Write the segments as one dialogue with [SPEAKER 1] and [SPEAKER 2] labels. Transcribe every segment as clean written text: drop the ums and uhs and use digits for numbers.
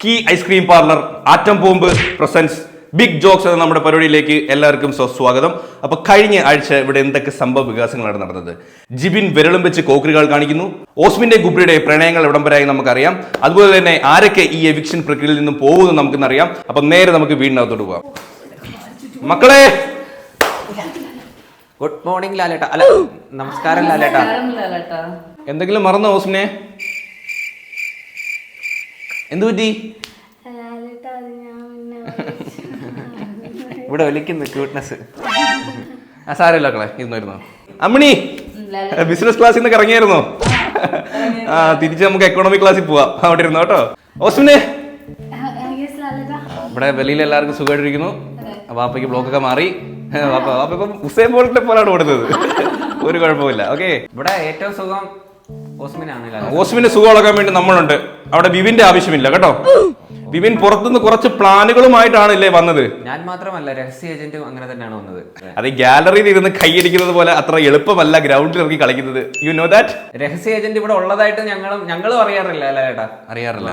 [SPEAKER 1] Key ice cream parlour atom bomb presents big jokes എന്ന നമ്മുടെ പരിപാടിയിലേക്ക് എല്ലാവർക്കും സ്വാഗതം. അപ്പൊ കഴിഞ്ഞ ആഴ്ച ഇവിടെ എന്തൊക്കെ സംഭവ വികാസങ്ങളാണ് നടന്നത്? ജിബിൻ വിരളും വെച്ച് കോക്രികൾ കാണിക്കുന്നു. ഓസ്മിന്റെ ഗുബ്രിയുടെ പ്രണയങ്ങൾ എവിടം വരെയായി നമുക്കറിയാം. അതുപോലെ തന്നെ ആരൊക്കെ ഈ എവിക്ഷൻ പ്രക്രിയയിൽ നിന്നും പോകുമെന്ന് നമുക്കിന്നറിയാം. അപ്പൊ നേരെ നമുക്ക് വീടിനകത്തോട്ട് പോകാം. മക്കളെ,
[SPEAKER 2] ഗുഡ് മോർണിംഗ് ലാലേട്ട. അല്ല, നമസ്കാരം ലാലേട്ട.
[SPEAKER 1] എന്തെങ്കിലും മറന്നോ ഓസ്മിനെ? എന്തു പറ്റി?
[SPEAKER 2] ഇവിടെ ഒലിക്കുന്നു ക്യൂട്ട്നെസ്.
[SPEAKER 1] സാരമില്ല മക്കളെ, ഇരുന്നോ. അമ്മിണി, ബിസിനസ് ക്ലാസ്സിൽ നിന്ന് ഇറങ്ങിയായിരുന്നോ? തിരിച്ച് നമുക്ക് എക്കണോമിക് ക്ലാസ്സിൽ പോവാം. അവിടെ ഇരുന്നോ കേട്ടോ. ഓസ്മിനെ, ഇവിടെ വെളിയിൽ എല്ലാവർക്കും സുഖമായിട്ടിരിക്കുന്നു. വാപ്പയ്ക്ക് ബ്ലോക്കൊക്കെ മാറി. വാപ്പ ഇപ്പം ഉസൈൻ ബോൾട്ടിനെ പോലാണ് ഓടുന്നത്. ഒരു കുഴപ്പമില്ല. ഓക്കെ,
[SPEAKER 2] ഇവിടെ ഏറ്റവും സുഖം ഓസ്മിനാണ്.
[SPEAKER 1] ഓസ്മിന് സുഖം ഉളക്കാൻ വേണ്ടി നമ്മളുണ്ട്. അവിടെ വിവിന്റെ ആവശ്യമില്ല കേട്ടോ. വിപിൻ പുറത്തുനിന്ന് കുറച്ച് പ്ലാനുകളുമായിട്ടാണ് ഇല്ലേ വന്നത്.
[SPEAKER 2] ഞാൻ മാത്രമല്ല, രഹസ്യ ഏജന്റും അങ്ങനെ തന്നെയാണ് വന്നത്.
[SPEAKER 1] അത് ഗാലറിയിൽ ഇരുന്ന് കൈയടിക്കുന്നത് പോലെ അത്ര എളുപ്പമല്ല ഗ്രൗണ്ടിൽ ഇറങ്ങി കളിക്കുന്നത്. You know that.
[SPEAKER 2] രഹസ്യ ഏജന്റ് ഇവിടെ ഉള്ളതായിട്ട് ഞങ്ങളും അറിയാറില്ല ലാലേട്ടാ.
[SPEAKER 1] അറിയാറില്ല.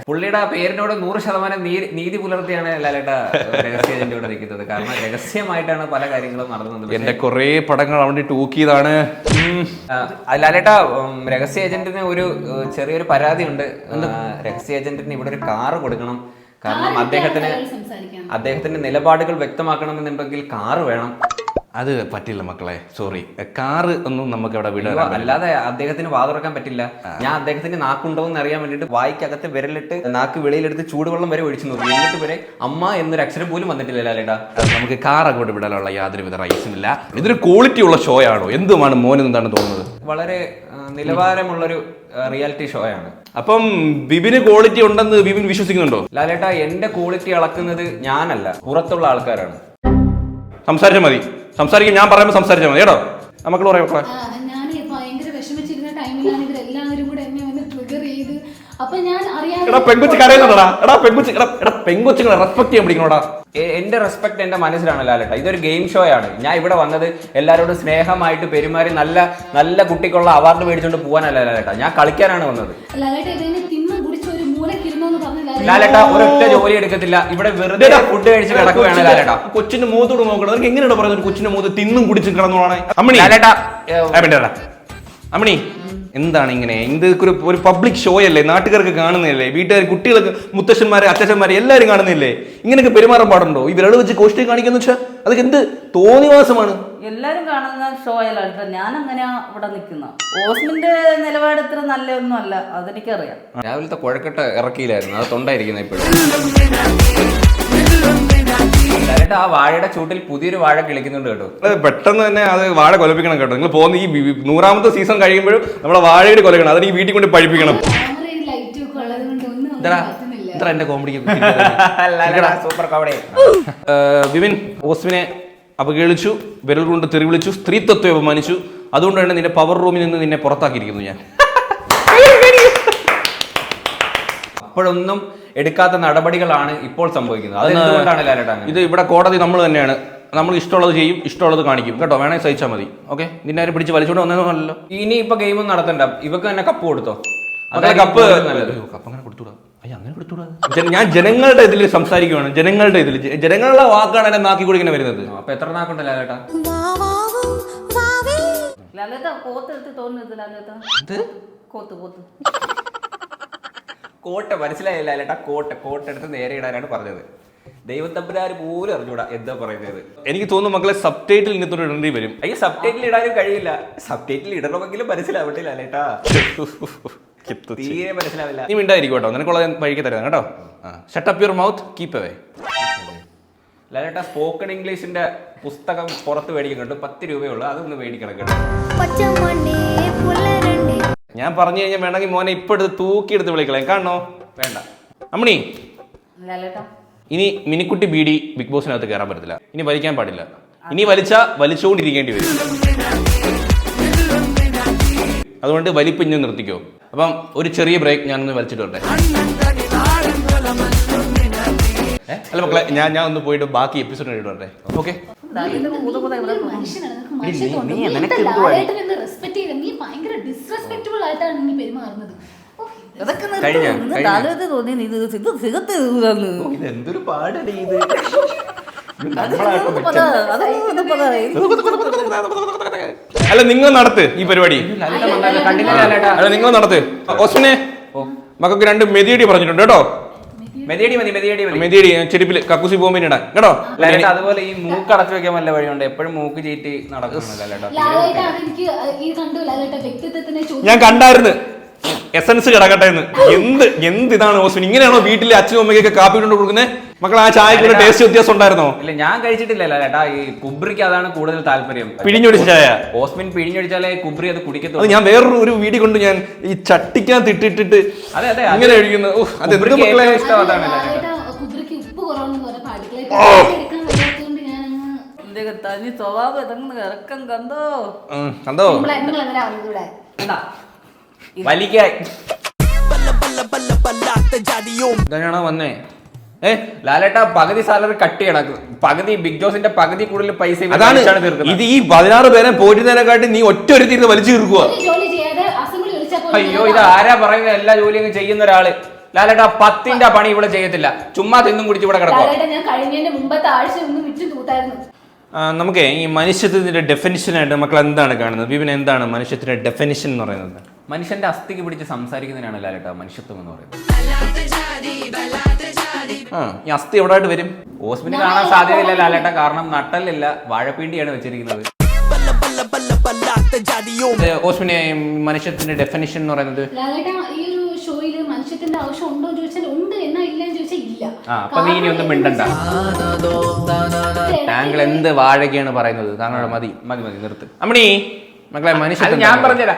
[SPEAKER 2] പുള്ളിയുടെ പേരിനോട് 100% നീതി പുലർത്തിയാണ് ലാലേട്ട രഹസ്യ ഏജന്റ് ഇവിടെ നിൽക്കുന്നത്. കാരണം രഹസ്യമായിട്ടാണ് പല കാര്യങ്ങളും നടന്നത്.
[SPEAKER 1] എന്റെ കുറെ പടങ്ങൾ അവിടെ ടൂക്കിയതാണ്.
[SPEAKER 2] ലാലേട്ട, രഹസ്യ ഏജന്റിന് ഒരു ചെറിയൊരു പരാതി ഉണ്ട്. രഹസ്യ ഏജന്റിന് ഇവിടെ ഒരു കാറ് കൊടുക്കണം. കാരണം അദ്ദേഹത്തിന്റെ നിലപാടുകൾ വ്യക്തമാക്കണമെന്നുണ്ടെങ്കിൽ കാറ് വേണം.
[SPEAKER 1] അത് പറ്റില്ല മക്കളെ, സോറി. കാറ് ഒന്നും നമുക്ക് അവിടെ വിടാൻ.
[SPEAKER 2] അല്ലാതെ അദ്ദേഹത്തിന് വാതുറക്കാൻ പറ്റില്ല. ഞാൻ അദ്ദേഹത്തിന് നാക്കുണ്ടോ എന്ന് അറിയാൻ വേണ്ടിട്ട് വായിക്കകത്ത് വിരലിട്ട് നാക്ക് വെളിയിലെടുത്ത് ചൂടുവെള്ളം വരെ ഒഴിച്ചു നോക്കി. എന്നിട്ട് വരെ അമ്മ എന്നൊരു അക്ഷരം പോലും വന്നിട്ടില്ല ലാലേട്ടാ.
[SPEAKER 1] നമുക്ക് കാർ അങ്ങോട്ട് വിടാനുള്ള യാതൊരുവിധ റൈസും ഇല്ല. ഇതൊരു ക്വാളിറ്റി ഉള്ള ഷോ ആണോ? എന്തുമാണ് മോന് എന്താണ് തോന്നുന്നത്?
[SPEAKER 2] വളരെ നിലവാരമുള്ളൊരു റിയാലിറ്റി ഷോ ആണ്.
[SPEAKER 1] അപ്പം വിപിന് ക്വാളിറ്റി ഉണ്ടെന്ന് വിപിൻ വിശ്വസിക്കുന്നുണ്ടോ?
[SPEAKER 2] ലാലേട്ട, എന്റെ ക്വാളിറ്റി അളക്കുന്നത് ഞാനല്ല, പുറത്തുള്ള ആൾക്കാരാണ്.
[SPEAKER 1] സംസാരിച്ചാൽ മതി. സംസാരിക്കും. ഞാൻ പറയുമ്പോൾ സംസാരിച്ചാൽ മതി കേട്ടോ. നമുക്ക് പറയാം.
[SPEAKER 3] ഞാൻ ഭയങ്കര വിഷമിച്ചിരുന്ന ടൈമിലാണ് ഇവരെല്ലാവരും കൂടെ എന്നെ വന്ന് ട്രിഗർ ചെയ്ത്. അപ്പൊ ഞാൻ അറിയാതെ
[SPEAKER 1] പെങ്കൊച്ചുങ്ങളെ റെസ്പെക്ട് ചെയ്യാൻ പഠിക്കണോടാ.
[SPEAKER 2] എന്റെ റെസ്പെക്ട് എന്റെ മനസ്സിലാണ് ലാലേട്ട. ഇതൊരു ഗെയിം ഷോ ആണ്. ഞാൻ ഇവിടെ വന്നത് എല്ലാവരോടും സ്നേഹമായിട്ട് പെരുമാറി നല്ല നല്ല കുട്ടിക്കുള്ള അവാർഡ് മേടിച്ചുകൊണ്ട് പോകാനല്ല ലാലേട്ട. ഞാൻ കളിക്കാനാണ് വന്നത്. ലാലേട്ട ഒരൊറ്റ ജോലി എടുക്കത്തില്ല. ഇവിടെ വെറുതെ ഫുഡ് കഴിച്ച് കിടക്കുകയാണ് ലാലേട്ട.
[SPEAKER 1] കൊച്ചിന്റെ മുഖത്തോട് നോക്കണം. നിങ്ങൾക്ക് എങ്ങനെയാണ് പറയുന്നത് കൊച്ചിന്റെ മുഖത്ത് തിന്നും കുടിച്ചും കിടന്നോളാണ്? അമ്മണി, അമ്മണി, എന്താണ് ഇങ്ങനെ? ഇത് ഒരു പബ്ലിക് ഷോ അല്ലേ? നാട്ടുകാർക്ക് കാണുന്നില്ലേ? വീട്ടുകാർ, കുട്ടികൾക്ക്, മുത്തശ്ശന്മാരെ, അച്ഛന്മാരെ എല്ലാവരും കാണുന്നില്ലേ? ഇങ്ങനെയൊക്കെ പെരുമാറാൻ പാടുണ്ടോ? ഈ വിരള് വെച്ച് കോഷ്ടി കാണിക്കാന്ന് വെച്ചാൽ അതൊക്കെ എന്ത് തോന്നിവാസമാണ്?
[SPEAKER 4] എല്ലാരും കാണുന്ന ഷോ അല്ല. ഞാൻ അങ്ങനെ ഇവിടെ നിൽക്കുന്ന ഓസ്മിന്റെ നിലപാട് ഇത്ര നല്ലതൊന്നും അല്ല, അതെനിക്കറിയാം.
[SPEAKER 2] രാവിലത്തെ കുഴക്കട്ട ഇറക്കിയില്ലായിരുന്നു, അത് തൊണ്ടായിരിക്കുന്ന ഇപ്പോഴും. ലാലേട്ട, ആ വാഴയുടെ ചൂട്ടിൽ പുതിയൊരു വാഴ കിളിക്കുന്നുണ്ട് കേട്ടോ.
[SPEAKER 1] പെട്ടെന്ന് തന്നെ അത് വാഴ കൊലപ്പിക്കണം കേട്ടോ. നിങ്ങൾ പോകുന്ന ഈ 100ാമത്തെ സീസൺ കഴിയുമ്പോഴും നമ്മളെ വാഴയുടെ കൊലക്കണം. അതിന് ഈ വീട്ടിൽ കൊണ്ട് പഴിപ്പിക്കണം. എന്റെ കോമഡി
[SPEAKER 2] സൂപ്പർ കോമഡി.
[SPEAKER 1] വിപിൻ ഓസ്മിനെ അപകേളിച്ചു, വിരൽ കൊണ്ട് തെറി വിളിച്ചു, സ്ത്രീത്വത്തെ അപമാനിച്ചു. അതുകൊണ്ടാണ് നിന്റെ പവർ റൂമിൽ നിന്ന് നിന്നെ പുറത്താക്കിയിരിക്കുന്നു ഞാൻ.
[SPEAKER 2] അപ്പോഴൊന്നും എടുക്കാത്ത നടപടികളാണ് ഇപ്പോൾ സംഭവിക്കുന്നത്. അതെന്തുകൊണ്ടാണ് ലാലേട്ട?
[SPEAKER 1] ഇത് ഇവിടെ കോടതി നമ്മൾ തന്നെയാണ്. നമ്മൾ ഇഷ്ടമുള്ളത് ചെയ്യും, ഇഷ്ടമുള്ളത് കാണിക്കും കേട്ടോ. വേണേ സഹിച്ചാൽ മതി. ഓക്കെ, നിന്നെ ആരും പിടിച്ച് വലിച്ചോണ്ട് വന്നതല്ലോ.
[SPEAKER 2] ഇനി ഇപ്പൊ ഗെയിം നടത്തണ്ട. ഇവക്ക് തന്നെ കപ്പ് കൊടുത്തോ.
[SPEAKER 1] കപ്പ് അങ്ങനെ കൊടുത്തൂടാ. അങ്ങനെ കൊടുത്തൂടാ. ഞാൻ ജനങ്ങളുടെ ഇതിൽ സംസാരിക്കുകയാണ്. ജനങ്ങളുടെ ഇതിൽ ജനങ്ങളുടെ വാക്കാണ് എന്നെ നാക്കി കുടിക്കുന്ന വരുന്നത്.
[SPEAKER 2] അപ്പൊ എത്ര നാക്കുണ്ട് ലാലേട്ട?
[SPEAKER 4] ലാലേട്ട കോത്തെടുത്ത് തോന്നുന്നത്. ലാലേട്ട കോത്ത്
[SPEAKER 2] കോട്ട മനസ്സിലായില്ല ലാലേട്ട. കോട്ടെടുത്ത് നേരെ ഇടാനാണ് പറഞ്ഞത്. ദൈവത്തമ്പുരാര് പോലും അറിഞ്ഞൂടാ എന്താ പറയുന്നത്.
[SPEAKER 1] എനിക്ക് തോന്നുന്നു മക്കളെ സബ് ടൈറ്റിൽ ഇങ്ങനത്തെ ഇടേണ്ടി വരും.
[SPEAKER 2] അയ്യോ, സബ് ടൈറ്റിൽ ഇടാനും കഴിയില്ല. സബ് ടൈറ്റിൽ ഇടണമെങ്കിലും മനസ്സിലാവട്ടെ ലാലേട്ടാ. തീരെ മനസ്സിലാവില്ല.
[SPEAKER 1] നീ മിണ്ടായിരിക്കും കേട്ടോ. നിനക്കുള്ള വഴിക്ക് തരാം കേട്ടോ. Shut up your mouth, keep away.
[SPEAKER 2] ലാലേട്ട, സ്പോക്കൺ ഇംഗ്ലീഷിന്റെ പുസ്തകം പുറത്ത് മേടിക്കുന്നുണ്ട്. 10 രൂപയുള്ളൂ. അതൊന്ന് മേടിക്കണം കേട്ടോ.
[SPEAKER 1] ഞാൻ പറഞ്ഞു കഴിഞ്ഞാൽ വേണമെങ്കിൽ മോനെ ഇപ്പൊ എടുത്ത് തൂക്കിയെടുത്ത് വിളിക്കളെ. കാണണോ? വേണ്ട. അമ്മണി, ഇനി മിനിക്കുട്ടി ബീഡി ബിഗ് ബോസിനകത്ത് കയറാൻ പറ്റത്തില്ല. ഇനി വലിക്കാൻ പാടില്ല. ഇനി വലിച്ചുകൊണ്ടിരിക്കേണ്ടി വരും. അതുകൊണ്ട് വലിപ്പ് ഇഞ്ഞ് നിർത്തിക്കോ. അപ്പം ഒരു ചെറിയ ബ്രേക്ക് ഞാനൊന്ന് വലിച്ചിട്ട് വരട്ടെ. അല്ല മക്കളെ, ഞാൻ ഒന്ന് പോയിട്ട് ബാക്കി എപ്പിസോഡ് കണ്ടിട്ട് വരട്ടെ. ഓക്കെ,
[SPEAKER 4] ഇതൊക്കെ
[SPEAKER 2] കഴിഞ്ഞോ?
[SPEAKER 4] താലൂത്ത് തോന്നി ഇത് സിഗത്ത് തന്നു.
[SPEAKER 2] ഇതെന്തൊരു പാടടി ഇത്.
[SPEAKER 1] അല്ല നിങ്ങൾ നടത്ത് ഈ പരിപാടി.
[SPEAKER 2] കണ്ടില്ല ലാലേട്ടാ.
[SPEAKER 1] അല്ല നിങ്ങൾ നടത്ത്. ഓസ്മിനെ മക്കൾക്ക് 2 മെതിയടി പറഞ്ഞിട്ടുണ്ട് കേട്ടോ.
[SPEAKER 2] മെതിയടി മതി, മെതിയടി മതി.
[SPEAKER 1] മെതിയടി ചെരുപ്പിൽ കക്കൂസി പോകുമ്പോൾ ഇടാം കേട്ടോ.
[SPEAKER 2] ലാലേട്ടാ അതുപോലെ ഈ മൂക്ക് അടച്ചു വെക്കാൻ വല്ല വഴിയുണ്ട്? എപ്പോഴും മൂക്ക് ചീറ്റി നടക്കുന്നു ലാലേട്ടാ.
[SPEAKER 3] ലാലേട്ടാ അതെനിക്ക് ഈ കണ്ടു ലാലേട്ടാ വ്യക്തിത്വത്തിനെ
[SPEAKER 1] ഞാൻ കണ്ടായിരുന്നു എസൻസ് കിടക്കട്ടെ എന്ന്. എന്ത് ഇതാണ് ഓസ്മിൻ? ഇങ്ങനെയാണോ വീട്ടിലെ അച്ഛനും അമ്മയ്ക്കൊക്കെ കാപ്പി കൊണ്ട് കൊടുക്കുന്നത്? മക്കൾ ആ ചായക്കുള്ള ടേസ്റ്റ് വ്യത്യാസം ഉണ്ടായിരുന്നോ?
[SPEAKER 2] ഇല്ല, ഞാൻ കഴിച്ചിട്ടില്ല ലാലേട്ടാ. ഈ കുബ്രിക്ക് അതാണ് കൂടുതൽ താല്പര്യം.
[SPEAKER 1] പിഴിഞ്ഞൊടിച്ച ചായ.
[SPEAKER 2] ഓസ്മിൻ പിഴിഞ്ഞൊടിച്ചാലേ കുബ്രി അത് കുടിക്കത്തുള്ളൂ.
[SPEAKER 1] അത് ഞാൻ വേറൊരു വീഡിയോ കൊണ്ട് ഞാൻ ഈ ചട്ടിക്കകത്ത് ഇട്ടിട്ടിട്ട്
[SPEAKER 2] അതെ അതെ
[SPEAKER 1] ഇങ്ങനെ കഴിക്കുന്നത്.
[SPEAKER 2] കുബ്രിക്ക് ഏറ്റവും ഇഷ്ടം അതാണ് ലാലേട്ടാ.
[SPEAKER 3] ലാലേട്ടാ കുബ്രിക്ക് ഉപ്പ് കുറവെന്ന് പറഞ്ഞ അടുക്കളയിൽ എടുക്കാൻ വയ്യാത്തതുകൊണ്ട് ഞാൻ അങ്ങ്
[SPEAKER 4] തനി സ്വഭാവം ഇതങ്ങനെ ഇറക്കം കണ്ടോ
[SPEAKER 1] കണ്ടോ?
[SPEAKER 3] നിങ്ങൾ എങ്ങനെ വന്നത് ഇവിടെ
[SPEAKER 2] വലിക്കായി
[SPEAKER 1] ഇതാണോ വന്നേ?
[SPEAKER 2] ലാലേട്ടാ പകുതി സാലറി കട്ട് ചെയ്യണം. പകുതി ബിഗ് ജോസിന്റെ പകുതി കൂടുതൽ പൈസ
[SPEAKER 1] അതാണ്
[SPEAKER 2] തീർക്കുന്നത്.
[SPEAKER 1] ഇത്. ഈ 16 പേരെ പോറ്റുന്നതിനെക്കാട്ടി നീ ഒറ്റ ഒരു തീർന്ന് വലിച്ചു തീർക്കുക.
[SPEAKER 3] ഒരു ജോലി ചെയ്യാതെ അസംബ്ലി വിളിച്ചപ്പോൾ
[SPEAKER 2] അയ്യോ, ഇത് ആരാ പറയുന്നത്? എല്ലാ ജോലിയും ചെയ്യുന്ന ഒരാള്. ലാലേട്ടാ 10ന്റെ പണി ഇവിടെ ചെയ്യത്തില്ല. ചുമ്മാ തിന്നും കുടിച്ച് ഇവിടെ കിടക്കുക.
[SPEAKER 3] ലാലേട്ടാ ഞാൻ കഴിഞ്ഞതിന്റെ മുമ്പത്തെ ആഴ്ച ഒന്ന് വിറ്റു തൂത്തായിരുന്നു.
[SPEAKER 1] നമുക്ക് ഈ മനുഷ്യത്തിന്റെ ഡെഫിനിഷൻ ആയിട്ട് മക്കൾ എന്താണ് കാണുന്നത്? വിപിൻ, എന്താണ് മനുഷ്യത്തിന്റെ ഡെഫിനിഷൻ എന്ന് പറയുന്നത്?
[SPEAKER 2] മനുഷ്യന്റെ അസ്ഥിക്ക് പിടിച്ച് സംസാരിക്കുന്നതിനാണ് ലാലേട്ടാ മനുഷ്യത്വം എന്ന് പറയുന്നത്.
[SPEAKER 1] ഈ അസ്ഥി എവിടെയായിട്ട് വരും?
[SPEAKER 2] ഓസ്മിന് കാണാൻ സാധ്യതയില്ല ലാലേട്ടാ, കാരണം നട്ടലില്ല, വാഴപ്പിണ്ടിയാണ് വെച്ചിരിക്കുന്നത്.
[SPEAKER 1] ഓസ്മിനെ മനുഷ്യത്തിന്റെ ഡെഫിനിഷൻ എന്ന് പറയുന്നത്?
[SPEAKER 3] ലാലേട്ടാ ഈ ഒരു ഷോയില് മനുഷ്യത്തിന്റെ ആവശ്യം ഉണ്ടോ എന്ന് ചോദിച്ചാൽ ഉണ്ട്, എന്നാ ഇല്ലെന്ന് ചോദിച്ചാൽ ഇല്ല.
[SPEAKER 2] അപ്പൊ നീ ഇനി ഒന്നും മിണ്ടണ്ട.
[SPEAKER 1] താങ്കൾ എന്ത് വാഴയ്ക്കാണ് പറയുന്നത്? താങ്കളുടെ മതി
[SPEAKER 2] മതി മതി നിർത്ത്.
[SPEAKER 1] അമ്മണി മക്കളെ മനുഷ്യ
[SPEAKER 2] ഞാൻ പറഞ്ഞുതരാം.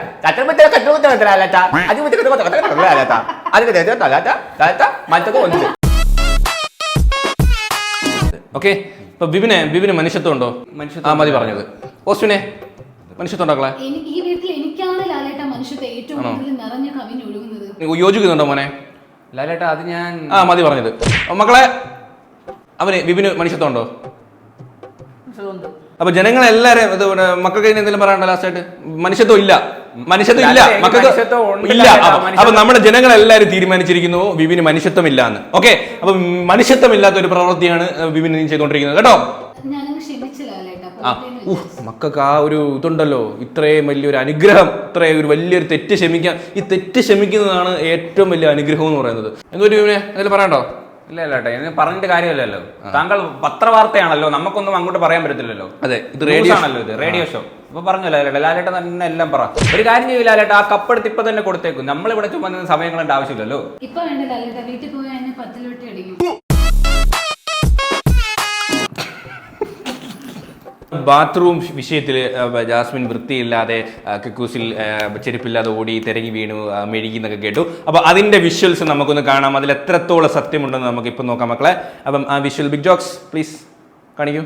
[SPEAKER 1] ഓക്കെ. ഇപ്പൊ വിപിന് മനുഷ്യത്വം ഉണ്ടോ? മതി പറഞ്ഞത്. ഓസ്മിനെ മനുഷ്യത്വം ഉണ്ടോ?
[SPEAKER 3] ഈ വീട്ടിൽ എനിക്കാണ് ലാലേട്ടാ മനുഷ്യത്തെ ഏറ്റവും കൂടുതൽ നിറഞ്ഞ കവിഞ്ഞൊഴുകുന്നത്.
[SPEAKER 1] യോജിക്കുന്നുണ്ടോ മോനെ?
[SPEAKER 2] ലാലേട്ടാ അത് ഞാൻ
[SPEAKER 1] മതി പറഞ്ഞത്. മക്കളെ വിപിന് മനുഷ്യത്വം ഉണ്ടോ? അപ്പൊ ജനങ്ങളെല്ലാരും മക്കൾക്ക് എന്തെങ്കിലും പറയാനുണ്ടോ ലാസ്റ്റ് ആയിട്ട്? മനുഷ്യത്വം ഇല്ല, മനുഷ്യത്വം ഇല്ല, മക്കൾക്ക് ഇല്ല. അപ്പൊ നമ്മുടെ ജനങ്ങളെല്ലാരും തീരുമാനിച്ചിരിക്കുന്നു വിപിന് മനുഷ്യത്വം ഇല്ല എന്ന്. ഓക്കെ, അപ്പൊ മനുഷ്യത്വം ഇല്ലാത്ത ഒരു പ്രവൃത്തിയാണ് വിപിൻ ചെയ്തുകൊണ്ടിരിക്കുന്നത് കേട്ടോ.
[SPEAKER 3] ഞാനങ്ങ് ക്ഷമിച്ചില്ല ലാലേട്ടാ.
[SPEAKER 1] മക്കൾക്ക് ആ ഒരു ഇതുണ്ടല്ലോ, ഇത്രയും വലിയൊരു അനുഗ്രഹം, ഇത്രയും ഒരു വലിയൊരു തെറ്റ് ക്ഷമിക്കാൻ. ഈ തെറ്റ് ക്ഷമിക്കുന്നതാണ് ഏറ്റവും വലിയ അനുഗ്രഹം എന്ന് പറയുന്നത്. എന്തൊരു വിപിനെ എന്തെങ്കിലും പറയണ്ടോ?
[SPEAKER 2] ഇല്ല ലാലേട്ടാ, ഇതിന് പറഞ്ഞിട്ട് കാര്യമില്ലല്ലോ. താങ്കൾ പത്രവാർത്തയാണല്ലോ, നമുക്കൊന്നും അങ്ങോട്ട് പറയാൻ പറ്റത്തില്ലല്ലോ.
[SPEAKER 1] അതെ, ഇത് റേഡിയോ
[SPEAKER 2] ആണല്ലോ, ഇത് റേഡിയോ ഷോ. അപ്പൊ പറഞ്ഞു ലാലേട്ടാ, ലാലേട്ട തന്നെ എല്ലാം പറ. ഒരു കാര്യം ചെയ്യില്ല ലാലേട്ടാ, ആ കപ്പെടുത്ത് ഇപ്പൊ തന്നെ കൊടുത്തേക്കും. നമ്മളിവിടെ ചുമ്മാ സമയം കളേണ്ട ആവശ്യമില്ലല്ലോ.
[SPEAKER 3] ഇപ്പൊ വേണ്ട ലാലേട്ടാ, വീട്ടിൽ പോയാൽ എന്നെ 10 ലോട്ടി അടിക്കും.
[SPEAKER 1] ബാത്റൂം വിഷയത്തിൽ ജാസ്മിൻ വൃത്തിയില്ലാതെ കക്കൂസിൽ ചെരുപ്പില്ലാതെ ഓടി തിരങ്ങി വീണു മെഴുകി എന്നൊക്കെ കേട്ടു. അപ്പൊ അതിന്റെ വിഷ്വൽസ് നമുക്കൊന്ന് കാണാം. അതിൽ എത്രത്തോളം സത്യമുണ്ടെന്ന് നമുക്ക് ഇപ്പൊ നോക്കാം മക്കളെ. അപ്പം ആ വിഷ്വൽ ബിഗ് ജോക്സ് പ്ലീസ് കാണിക്കൂ.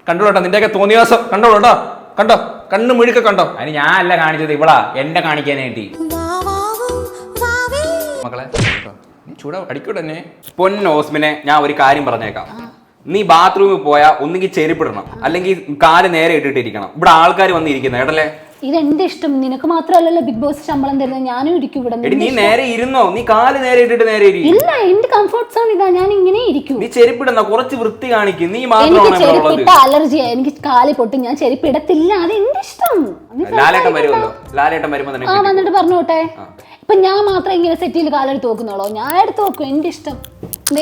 [SPEAKER 1] കണ്ടോളട്ടോ, നിന്റെയൊക്കെ തോന്നിയാസം കണ്ടോളട്ടോ. കണ്ടോ? കണ്ണ് മുഴുക്കെ കണ്ടോ?
[SPEAKER 2] അതിന് ഞാൻ അല്ല കാണിച്ചത്, ഇവളാ എന്നെ കാണിക്കാനായിട്ട്.
[SPEAKER 1] മക്കളെ ചൂടാ അടിക്കൂടെ എന്നെ.
[SPEAKER 2] പൊന്നോസ്മിനെ ഞാൻ ഒരു കാര്യം പറഞ്ഞേക്കാം. നീ ബാത്റൂമിൽ പോയാ ഒന്നുകിൽ ചെരുപ്പിടണം, അല്ലെങ്കിൽ കാല് നേരെ ഇട്ടിട്ടിരിക്കണം. ഇവിടെ ആൾക്കാർ വന്നിരിക്കുന്നത് കേട്ടല്ലേ.
[SPEAKER 3] ഇതെന്റെ ഇഷ്ടം, നിനക്ക് മാത്രമല്ലല്ലോ ബിഗ് ബോസ് ശമ്പളം തരുന്നത്. ഞാനും ഇരിക്കും ഇവിടെ.
[SPEAKER 2] നീ നേരെ ഇരുന്നോ? നീ കാല് നേരെ ഇട്ടിട്ട് നേരെ ഇരിക്കും.
[SPEAKER 3] ഇല്ല, എന്റെ കംഫർട്ട് സോൺ ഇതാ, ഞാൻ ഇങ്ങനെ ഇരിക്കും.
[SPEAKER 2] നീ ചെരുപ്പിടുന്ന കുറച്ച് വൃത്തി കാണിക്കും. നീ
[SPEAKER 3] എനിക്ക് ചെരുപ്പിട്ട അലർജിയാ, എനിക്ക് കാല് പൊട്ടും, ഞാൻ ചെരുപ്പിടത്തില്ല. അത് എന്റെ ഇഷ്ടം.
[SPEAKER 2] ലാലേട്ടൻ വരുമല്ലോ, ലാലേട്ടൻ വരുമ്പോ തന്നെ
[SPEAKER 3] വന്നിട്ട് പറഞ്ഞോട്ടെ. ഇപ്പൊ ഞാൻ മാത്രം ഇങ്ങനെ സെറ്റിൽ കാലെടുത്ത് നോക്കുന്നോളോ? ഞാൻ എടുത്ത് നോക്കും, എന്റെ ഇഷ്ടം.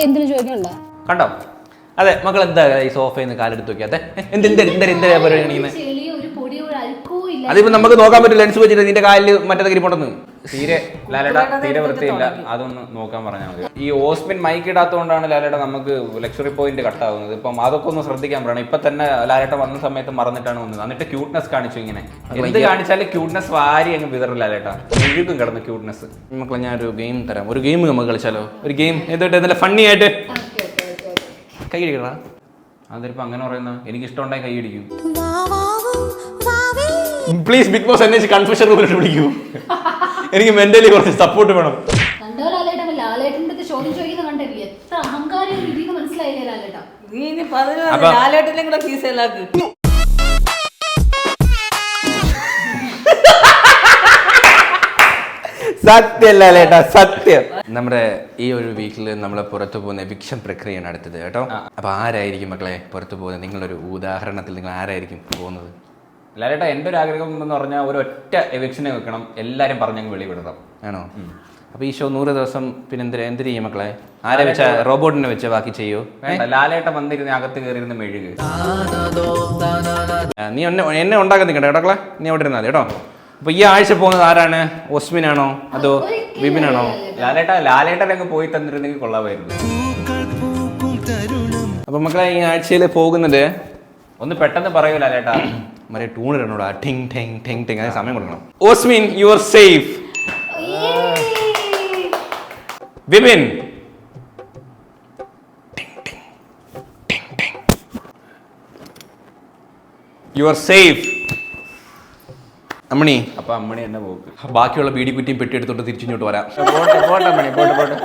[SPEAKER 3] എന്തിനു ചോദിക്കണ്ട.
[SPEAKER 2] കണ്ടോ?
[SPEAKER 1] അതെ മക്കൾ, എന്താ ഈ സോഫയിൽ നിന്ന് കാലെടുത്ത് നോക്കിയാത്തെ? എന്താ പരിപാടി? അതിപ്പോ നമുക്ക് നോക്കാൻ പറ്റില്ല, ലെൻസ് വെച്ചിട്ട് നിന്റെ കാലിൽ മറ്റേ കിരിപ്പോണ്ടെന്ന്.
[SPEAKER 2] തീരെ ലാലേട്ട തീരെ വൃത്തിയില്ല, അതൊന്ന് നോക്കാൻ പറഞ്ഞാൽ മതി. ഈ ഓസ്മിൻ മൈക്ക് ഇടാത്തതുകൊണ്ടാണ് ലാലേട്ട നമുക്ക് ലക്ഷറി പോയിന്റ് കട്ടാവുന്നത്. ഇപ്പം അതൊക്കെ ഒന്ന് ശ്രദ്ധിക്കാൻ പറയണം. ഇപ്പൊ തന്നെ ലാലേട്ട വന്ന സമയത്ത് മറന്നിട്ടാണ് വന്നത്. എന്നിട്ട് ക്യൂട്ട്നെസ് കാണിച്ചു. ഇങ്ങനെ എന്ത് കാണിച്ചാലും ക്യൂട്ട്നെസ് വാരി അങ്ങ് വിതറില്ല ലാലേട്ട, മുഴുക്കും കിടന്ന് ക്യൂട്ട്നെസ്.
[SPEAKER 1] മക്കളെ ഞാൻ ഒരു ഗെയിം തരാം. ഒരു ഗെയിം നമുക്ക് കളിച്ചാലോ? ഒരു ഗെയിം എന്നിട്ട് നല്ല ഫണ്ണി ആയിട്ട് കൈ അടിക്കടാ.
[SPEAKER 2] അതിപ്പോ അങ്ങനെ പറയുന്ന എനിക്ക് ഇഷ്ടമുണ്ടായി കൈ അടിക്കും.
[SPEAKER 1] പ്ലീസ് ബിഗ് ബോസ് എന്നെ കൺഫ്യൂഷൻ റൂമിലോട്ട് വിളിക്കൂ. എനിക്ക് മെന്റലി കുറച്ച് സപ്പോർട്ട് വേണം. സത്യം ലാലേട്ടാ സത്യം. നമ്മുടെ ഈ ഒരു വീക്കിൽ നമ്മൾ പുറത്തു പോകുന്ന എവിക്ഷൻ പ്രക്രിയയാണ് അടുത്തത് കേട്ടോ. അപ്പൊ ആരായിരിക്കും മക്കളെ പുറത്തു പോകുന്നത്? നിങ്ങളൊരു ഉദാഹരണത്തിൽ നിങ്ങൾ ആരായിരിക്കും പോകുന്നത്?
[SPEAKER 2] ലാലേട്ടാ എൻ്റെ ഒരു ആഗ്രഹം എന്ന് പറഞ്ഞാൽ ഒരൊറ്റ എവിക്ഷനെ വെക്കണം, എല്ലാരും പറഞ്ഞങ്ങ് വെളി വിടണം.
[SPEAKER 1] ആണോ? അപ്പൊ ഈ ഷോ 100 ദിവസം പിന്നെ എന്ത് ചെയ്യും മക്കളെ? ആരെ വെച്ച? റോബോട്ടിനെ വെച്ച ബാക്കി ചെയ്യോ?
[SPEAKER 2] വേണ്ട, ലാലേട്ട വന്നിരുന്ന് അകത്ത് കയറിയിരുന്ന് മെഴുക്.
[SPEAKER 1] നീ എന്നെ ഉണ്ടാക്കാൻ നിൽക്കട്ടെ കേട്ടോ. നീ അവിടെ ഇരുന്നാൽ കേട്ടോ. അപ്പൊ ഈ ആഴ്ച പോകുന്നത് ആരാണ്? ഓസ്മിനാണോ അതോ വിപിനാണോ?
[SPEAKER 2] ലാലേട്ടൻ അങ്ങ് പോയി തന്നിരുന്നെങ്കിൽ കൊള്ളാമായിരുന്നു.
[SPEAKER 1] അപ്പൊ മക്കളെ ഈ ആഴ്ചയിൽ പോകുന്നത്
[SPEAKER 2] ഒന്ന് പെട്ടെന്ന് പറയൂ ലാലേട്ടാ.
[SPEAKER 1] മറ്റേ ടൂണിടണോടാ. ടിങ് ടിങ് ടിങ് ടിങ്. അതിന് സമയം കൊടുക്കണം. Osmin you are safe. Vipin you are safe. അമ്മണി.
[SPEAKER 2] അപ്പൊ അമ്മണി എന്നെ പോക്ക്.
[SPEAKER 1] ബാക്കിയുള്ള ബീഡി കുറ്റിയും പെട്ടി എടുത്തോണ്ട് തിരിച്ചിങ്ങോട്ട് വരാം.
[SPEAKER 2] പോട്ടെ അമ്മണി, പോട്ടെ.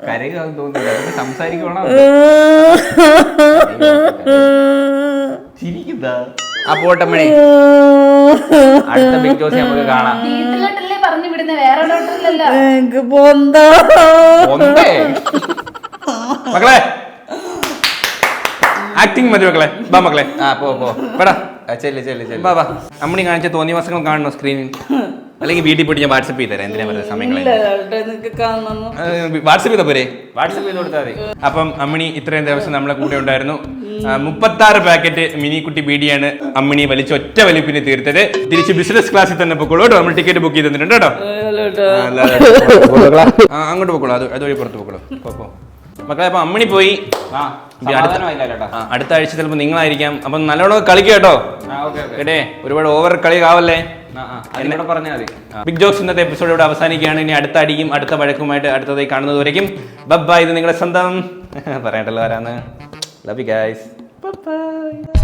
[SPEAKER 2] കരയുകയെന്ന് തോന്നുന്നില്ല, സംസാരിക്കണോ? ചിരിക്കുന്നതാ. ആ പോട്ടമ്മണി, അടുത്ത ബിഗ് ജോസ് നമുക്ക് കാണാം.
[SPEAKER 3] വീട്ടിലോട്ടല്ലേ പറഞ്ഞു വിടുന്ന, വേറെ ഡോക്ടറിലല്ലോ.
[SPEAKER 1] മക്കളെ ആക്ടിങ് മതി മക്കളെ. ബാ മക്കളെ.
[SPEAKER 2] ആ പോ
[SPEAKER 1] വേടാ.
[SPEAKER 2] ചെല്ലു
[SPEAKER 1] ബാ അമ്മണി കാണിച്ച തോന്നിയ മാസങ്ങൾ കാണണോ സ്ക്രീനിൽ? അല്ലെങ്കിൽ വീട്ടിൽ പോയിട്ട് ഞാൻ വാട്സപ്പ് ചെയ്ത് തരാം. എന്തിനാ പറയുക സമയങ്ങളെ വാട്സപ്പ് ചെയ്താ പോരെ?
[SPEAKER 2] വാട്സപ്പ് ചെയ്ത് കൊടുത്താൽ മതി.
[SPEAKER 1] അപ്പം അമ്മിണി ഇത്രയും ദിവസം നമ്മളെ കൂടെ ഉണ്ടായിരുന്നു. 36 പാക്കറ്റ് മിനിക്കുട്ടി ബീഡിയാണ് അമ്മിണി വലിച്ച് ഒറ്റ വലിപ്പിന് തീർത്തത്. തിരിച്ച് ബിസിനസ് ക്ലാസ്സിൽ തന്നെ പൊക്കോളൂ കേട്ടോ. നമ്മൾ ടിക്കറ്റ് ബുക്ക് ചെയ്ത് തന്നിട്ടുണ്ട് കേട്ടോ. അങ്ങോട്ട് പൊക്കോളൂ, അതുവഴി പുറത്ത് പൊക്കോളൂ. മക്കളെ അപ്പൊ അമ്മിണി പോയി. അടുത്ത ആഴ്ച ചിലപ്പോൾ നിങ്ങളായിരിക്കാം. അപ്പം നല്ലോണം കളിക്കുക കേട്ടോ. കേട്ടേ, ഒരുപാട് ഓവർ കളി ആവല്ലേ.
[SPEAKER 2] പറഞ്ഞാൽ മതി.
[SPEAKER 1] ബിഗ് ജോക്സ് ഇന്നത്തെ എപ്പിസോഡ് ഇവിടെ അവസാനിക്കുകയാണ്. ഇനി അടുത്ത അടിയും അടുത്ത വഴക്കുമായിട്ട് അടുത്തതായി കാണുന്നത് വരയ്ക്കും ബൈ. ഇത് നിങ്ങളുടെ സ്വന്തം പറയണ്ടല്ലോ ആരാന്ന്. Love you guys. ബൈ.